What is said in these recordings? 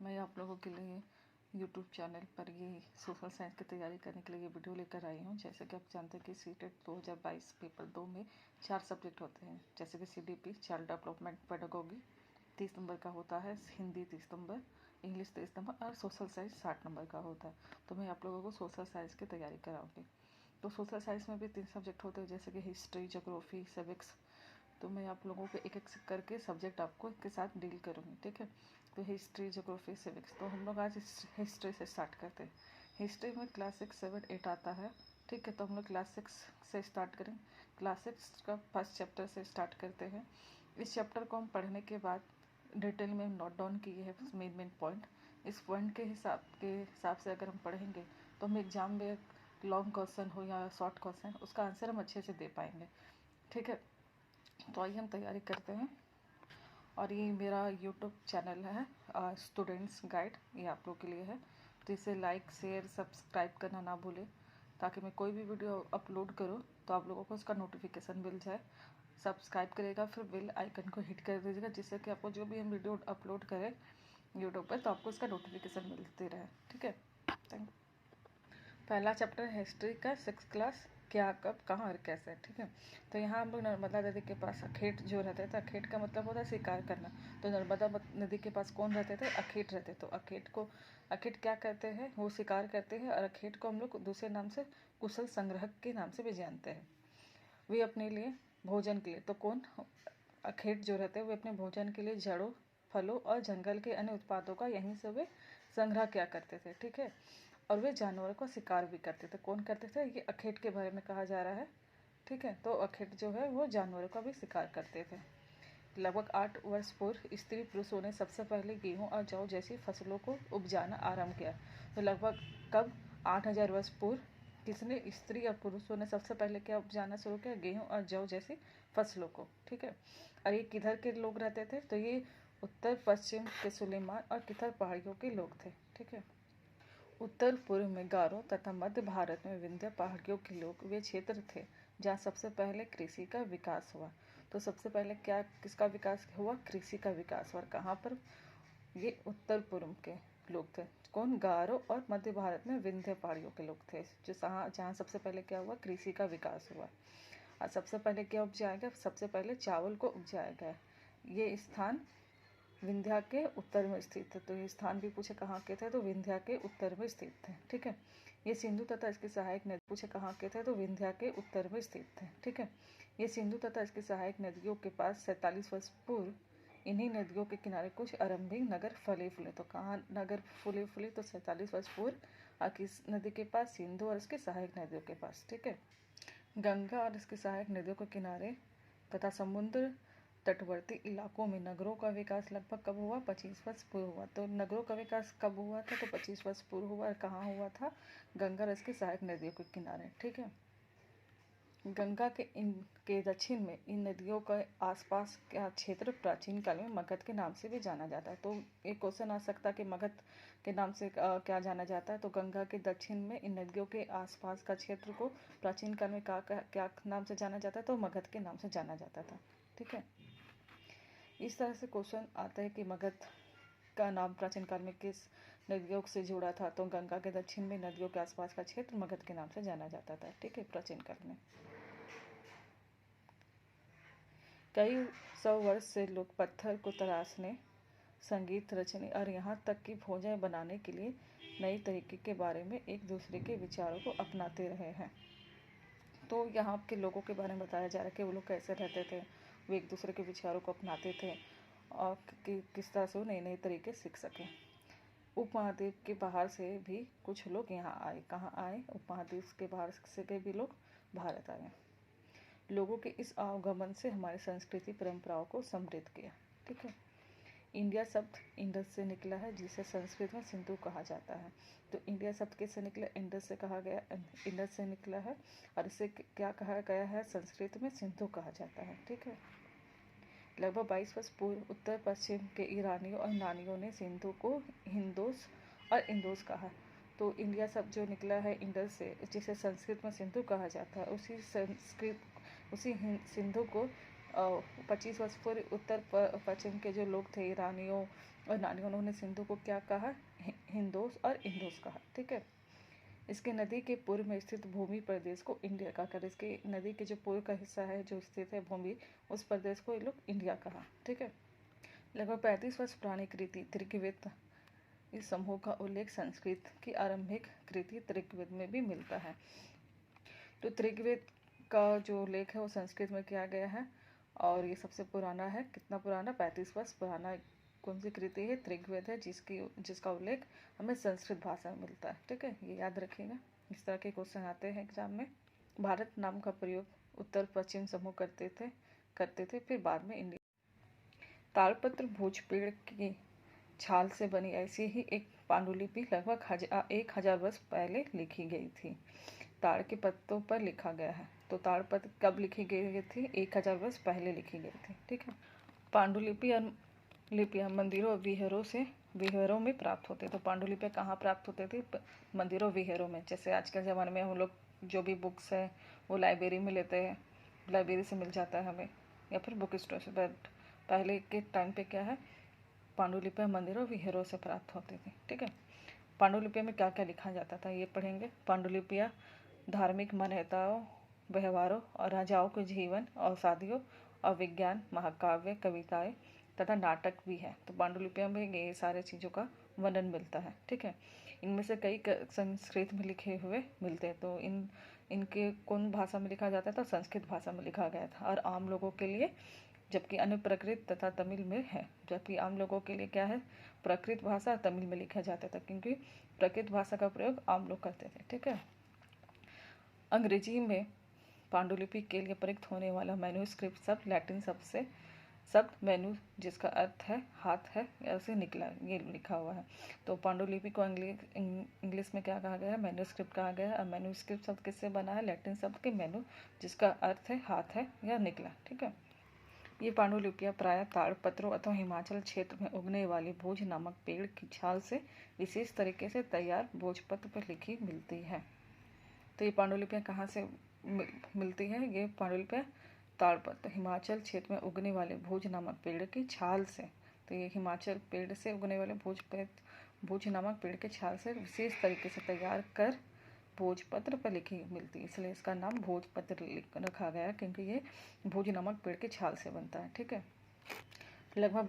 मैं आप लोगों के लिए यूट्यूब चैनल पर ये सोशल साइंस की तैयारी करने के लिए ये वीडियो लेकर आई हूँ। जैसे कि आप जानते हैं कि सीटेट 2022 पेपर 2 में 4 सब्जेक्ट होते हैं, जैसे कि CDP child development pedagogy 30 number का होता है, हिंदी 30 नंबर, इंग्लिश 23 नंबर और सोशल साइंस 60 नंबर का होता है। तो मैं आप लोगों को सोशल साइंस की तैयारी कराऊँगी। तो सोशल साइंस में भी 3 सब्जेक्ट होते हैं, जैसे कि हिस्ट्री, ज्योग्राफी, सिविक्स। तो मैं आप लोगों को एक एक करके सब्जेक्ट आपको के साथ डील करूँगी, ठीक है। तो हिस्ट्री, ज्योग्राफी, सिविक्स, तो हम लोग आज हिस्ट्री से स्टार्ट करते हैं। हिस्ट्री में क्लास 6, 7, 8 आता है, ठीक है। तो हम लोग क्लास 6 से स्टार्ट करें। क्लास 6 का फर्स्ट चैप्टर से स्टार्ट करते हैं। इस चैप्टर को हम पढ़ने के बाद डिटेल में नोट डाउन किए हैं मेन पॉइंट। इस पॉइंट के हिसाब से अगर हम पढ़ेंगे तो हम एग्जाम में लॉन्ग क्वेश्चन हो या शॉर्ट क्वेश्चन, उसका आंसर हम अच्छे से दे पाएंगे, ठीक है। तो आइए हम तैयारी करते हैं। और ये मेरा यूट्यूब चैनल है स्टूडेंट्स गाइड, ये आप लोग के लिए है। तो इसे लाइक, शेयर, सब्सक्राइब करना ना भूलें, ताकि मैं कोई भी वीडियो अपलोड करूं तो आप लोगों को उसका नोटिफिकेशन मिल जाए। सब्सक्राइब करेगा, फिर बेल आइकन को हिट कर दीजिएगा, जिससे कि आपको जो भी हम वीडियो अपलोड करें यूट्यूब पर तो आपको उसका नोटिफिकेशन मिलते रहे, ठीक है। Thank you. पहला चैप्टर है हिस्ट्री का 6th क्लास, क्या, कब, कहाँ और कैसे, ठीक है। तो यहाँ हम लोग नर्मदा नदी के पास अखेट जो रहते थे, अखेट का मतलब होता है शिकार करना। तो नर्मदा नदी के पास कौन रहते थे? अखेट रहते। तो अखेट क्या कहते हैं? वो शिकार करते हैं, और अखेट को हम लोग दूसरे नाम से कुशल संग्राहक के नाम से भी जानते हैं। वे अपने लिए भोजन के लिए, तो कौन? अखेट जो रहते हैं वे अपने भोजन के लिए जड़ों, फलों और जंगल के अन्य उत्पादों का यहीं से वे संग्रह किया करते थे, ठीक है। और वे जानवरों का शिकार भी करते थे। कौन करते थे? ये अखेट के बारे में कहा जा रहा है, ठीक है। तो अखेट जो है वो जानवरों का भी शिकार करते थे। लगभग 8 वर्ष पूर्व स्त्री पुरुषों ने सबसे पहले गेहूं और जौ जैसी फसलों को उपजाना आरंभ किया। तो लगभग कब? 8000 वर्ष पूर्व किसने? स्त्री और पुरुषों ने सबसे पहले क्या उपजाना शुरू किया? गेहूं और जौ जैसी फसलों को, ठीक है। और ये किधर के लोग रहते थे? तो ये उत्तर पश्चिम के सुलेमान और किधर पहाड़ियों के लोग थे, ठीक है। उत्तर पूर्व में गारो तथा मध्य भारत में विंध्य पहाड़ियों के लोग वे क्षेत्र थे जहाँ सबसे पहले कृषि का विकास हुआ। तो सबसे पहले किसका विकास हुआ? कृषि का विकास हुआ। कहाँ पर? ये उत्तर पूर्व के लोग थे। कौन? गारो। और मध्य भारत में विंध्य पहाड़ियों के लोग थे, जो जहाँ सबसे पहले क्या हुआ? कृषि का विकास हुआ। और सबसे पहले क्या उपजाया गया? सबसे पहले चावल को उपजाया गया। ये स्थान विंध्या के उत्तर में स्थित है। तो ये स्थान भी पूछे कहाँ के थे? तो विंध्या के उत्तर में स्थित थे, ठीक है। ये सिंधु तथा इसकी सहायक नदी पूछे कहाँ के थे? तो विंध्या के उत्तर में स्थित थे, ठीक है। ये सिंधु तथा इसकी सहायक नदियों के पास 47 वर्ष पूर्व इन्हीं नदियों के किनारे कुछ आरंभिक नगर फले फूले। तो कहाँ नगर फूले फूले? तो 47 वर्ष पूर्व किस नदी के पास? सिंधु और इसकी सहायक नदियों के पास, ठीक है। गंगा और इसकी सहायक नदियों के किनारे तथा समुद्र तटवर्ती इलाकों में नगरों का विकास लगभग कब हुआ? 25 वर्ष पूर्व हुआ। तो नगरों का विकास कब हुआ था? तो 25 वर्ष पूर्व हुआ। कहाँ हुआ था? गंगा और इसकी सहायक नदियों के किनारे, ठीक है। गंगा के दक्षिण में इन नदियों के आसपास का क्षेत्र प्राचीन काल में मगध के नाम से भी जाना जाता है। तो एक क्वेश्चन आ सकता है कि मगध के नाम से क्या जाना जाता है? तो गंगा के दक्षिण में इन नदियों के आसपास का क्षेत्र को प्राचीन काल में क्या नाम से जाना जाता है? तो मगध के नाम से जाना जाता था, ठीक है। इस तरह से क्वेश्चन आता है कि मगध का नाम प्राचीन काल में किस नदियों से जुड़ा था? तो गंगा के दक्षिण में नदियों के आसपास का क्षेत्र मगध के नाम से जाना जाता था, ठीक है, प्राचीन काल में। कई 100 वर्ष से लोग पत्थर को तराशने, संगीत रचने और यहाँ तक कि भोजन बनाने के लिए नई तरीके के बारे में एक दूसरे के विचारों को अपनाते रहे हैं। तो यहाँ के लोगों के बारे में बताया जा रहा है कि वो लोग कैसे रहते थे, वो एक दूसरे के विचारों को अपनाते थे और किस तरह से वो नए नए तरीके सीख सकें। उपमहाद्वीप के बाहर से भी कुछ लोग यहाँ आए। कहाँ आए? उपमहाद्वीप के बाहर से भी लोग भारत आए। लोगों के इस आवागमन से हमारी संस्कृति परंपराओं को समृद्ध किया, ठीक है। इंडिया शब्द इंडस से निकला है, जिसे संस्कृत में सिंधु कहा जाता है। तो इंडिया शब्द किससे निकला? इंडस से कहा गया, इंडस से निकला है। और इसे क्या कहा गया है? संस्कृत में सिंधु कहा जाता है, ठीक है। लगभग 22 वर्ष पूर्व उत्तर पश्चिम के ईरानियों और यूनानियों ने सिंधु को हिंदोस और इंदोस कहा। तो इंडिया शब्द जो निकला है इंडस से, जिसे संस्कृत में सिंधु कहा जाता है, उसी सिंधु को 25 वर्ष पूर्व उत्तर पश्चिम के जो लोग थे, ईरानियों और नानियों उन्होंने सिंधु को क्या कहा, हिंदोस और इंदोस कहा। ठीक है। इसके नदी के पूर्व में स्थित भूमि प्रदेश को इंडिया का कर, इसके नदी के जो पूर्व का हिस्सा है जो स्थित है भूमि, उस प्रदेश को ये लोग इंडिया कहा। ठीक है। लगभग 35 वर्ष पुरानी कृति ऋग्वेद, इस समूह का उल्लेख संस्कृत की आरंभिक कृति ऋग्वेद में भी मिलता है। तो ऋग्वेद का जो उल्लेख है वो संस्कृत में किया गया है और ये सबसे पुराना है। कितना पुराना, 35 वर्ष पुराना कौन सी कृति है, ऋग्वेद है, जिसका उल्लेख हमें संस्कृत भाषा में मिलता है। ठीक है, ये याद रखिएगा। इस तरह के क्वेश्चन आते हैं एग्जाम में। भारत नाम का प्रयोग उत्तर पश्चिम समूह करते थे, फिर बाद में इंडिया। ताड़पत्र भोज पेड़ की छाल से बनी ऐसी ही एक पांडुलिपि लगभग 1000 वर्ष पहले लिखी गई थी। ताड़ के पत्तों पर लिखा गया है। तो ताड़पत्र कब लिखी गई थी, 1000 वर्ष पहले लिखी गई थी। ठीक है। पांडुलिपियाँ मंदिरों और विहारों में प्राप्त होते। तो पांडुलिपियाँ कहाँ प्राप्त होते थे, मंदिरों विहारों में। जैसे आज के ज़माने में हम लोग जो भी बुक्स है वो लाइब्रेरी में लेते हैं, लाइब्रेरी से मिल जाता है हमें, या फिर बुक स्टोर से। बट पहले के टाइम पे क्या है, पांडुलिपियाँ मंदिरों विहारों से प्राप्त होती थी। ठीक है। पांडुलिपियों में क्या क्या लिखा जाता था ये पढ़ेंगे। पांडुलिपियाँ धार्मिक मान्यताओं, व्यवहारों और राजाओं के जीवन और शादियों और विज्ञान, महाकाव्य, कविताएं तथा नाटक भी है। तो पांडुलिपियों में ये सारे चीज़ों का वर्णन मिलता है। ठीक है। इनमें से कई संस्कृत में लिखे हुए मिलते हैं। तो इनके कौन भाषा में लिखा जाता था, संस्कृत भाषा में लिखा गया था और आम लोगों के लिए, जबकि अन्य प्राकृत तथा तमिल में है। जबकि आम लोगों के लिए क्या है, प्राकृत भाषा तमिल में लिखा जाता था, क्योंकि प्राकृत भाषा का प्रयोग आम लोग करते थे। ठीक है। अंग्रेजी में पांडुलिपि के लिए प्रयुक्त होने वाला मैन्युस्क्रिप्ट शब्द लैटिन शब्द मैन्यू, जिसका अर्थ है हाथ है, ऐसे निकला, ये लिखा हुआ है। तो पांडुलिपि को इंग्लिश में क्या कहा गया है, मैन्युस्क्रिप्ट कहा गया है। और मैन्युस्क्रिप्ट शब्द किससे बना है, लैटिन शब्द के मैन्यू, जिसका अर्थ है हाथ है या निकला। ठीक है। ये पांडुलिपियाँ प्रायः ताड़पत्रों अथवा हिमाचल क्षेत्र में उगने वाले भोज नामक पेड़ की छाल से विशेष तरीके से तैयार भोजपत्र पर लिखी मिलती है। तो ये पांडुलिपियाँ कहाँ से मिलती हैं, ये पांडुलिपियाँ ताड़पत्र हिमाचल क्षेत्र में उगने वाले भोज नामक पेड़ की छाल से। तो ये हिमाचल पेड़ से उगने वाले भोज नामक पेड़ के छाल से विशेष तरीके से तैयार कर भोजपत्र पर लिखी मिलती है, इसलिए इसका नाम भोजपत्र रखा गया, क्योंकि ये भोज नामक पेड़ के छाल से बनता है। ठीक है। लगभग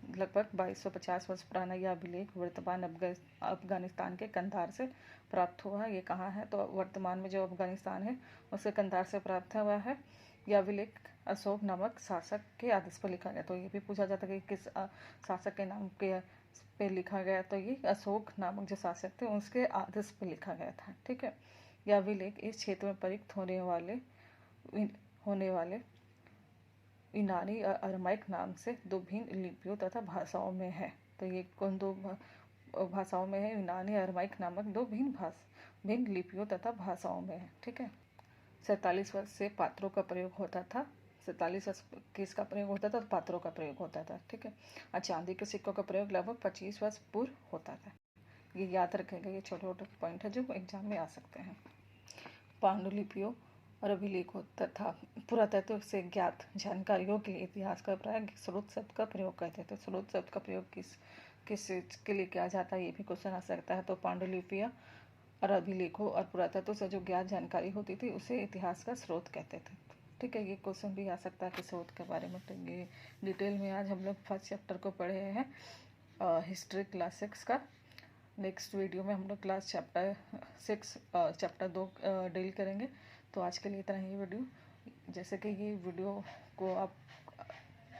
2250 वर्ष पुराना यह अभिलेख वर्तमान अफगानिस्तान के कंधार से प्राप्त हुआ है। ये कहाँ है, तो वर्तमान में जो अफगानिस्तान है उसके कंधार से प्राप्त हुआ है। यह अभिलेख अशोक नामक शासक के आदेश पर लिखा गया। तो ये भी पूछा जाता है कि किस शासक के नाम पे लिखा गया, तो ये अशोक नामक जो शासक थे उसके आदेश पर लिखा गया था। ठीक है। यह अभिलेख इस क्षेत्र में प्रयुक्त होने वाले यूनानी और अरमाइक नाम से दो भिन्न लिपियों तथा भाषाओं में है। तो ये कौन दो भाषाओं में है, यूनानी और अरमाइक नामक दो भिन्न लिपियों तथा भाषाओं में है। ठीक है। 47 वर्ष से पात्रों का प्रयोग होता था। 47 वर्ष किसका प्रयोग होता था, तो पात्रों का प्रयोग होता था। ठीक है। और चांदी के सिक्कों का प्रयोग लगभग 25 वर्ष पूर्व होता था। ये याद रखेंगे, ये छोटे छोटे पॉइंट है जो एग्जाम में आ सकते हैं। पांडुलिपियों और अभिलेखों तथा पुरातत्व से ज्ञात जानकारियों के लिए इतिहास का प्राय स्रोत शब्द का प्रयोग करते थे। स्रोत शब्द का प्रयोग किस के लिए किया जाता है, ये भी क्वेश्चन आ सकता है। तो पांडुलिपियाँ और अभिलेखों और पुरातत्व से जो ज्ञात जानकारी होती थी उसे इतिहास का स्रोत कहते थे। ठीक है। ये क्वेश्चन भी आ सकता है कि स्रोत के बारे में। तो ये डिटेल में आज हम लोग फर्स्ट चैप्टर को पढ़े हैं, हिस्ट्री क्लास 6 का। नेक्स्ट वीडियो में हम लोग क्लास चैप्टर 6 चैप्टर 2 डील करेंगे। तो आज के लिए इतना ही वीडियो। जैसे कि ये वीडियो को आप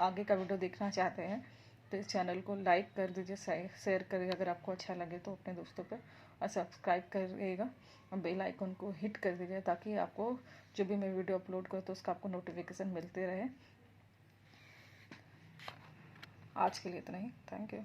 आगे का वीडियो देखना चाहते हैं तो इस चैनल को लाइक कर दीजिए, शेयर करिए अगर आपको अच्छा लगे तो अपने दोस्तों पर, और सब्सक्राइब करिएगा और बेल आइकन को हिट कर दीजिए ताकि आपको जो भी मैं वीडियो अपलोड करूँ तो उसका आपको नोटिफिकेशन मिलते रहे। आज के लिए इतना ही। Thank you.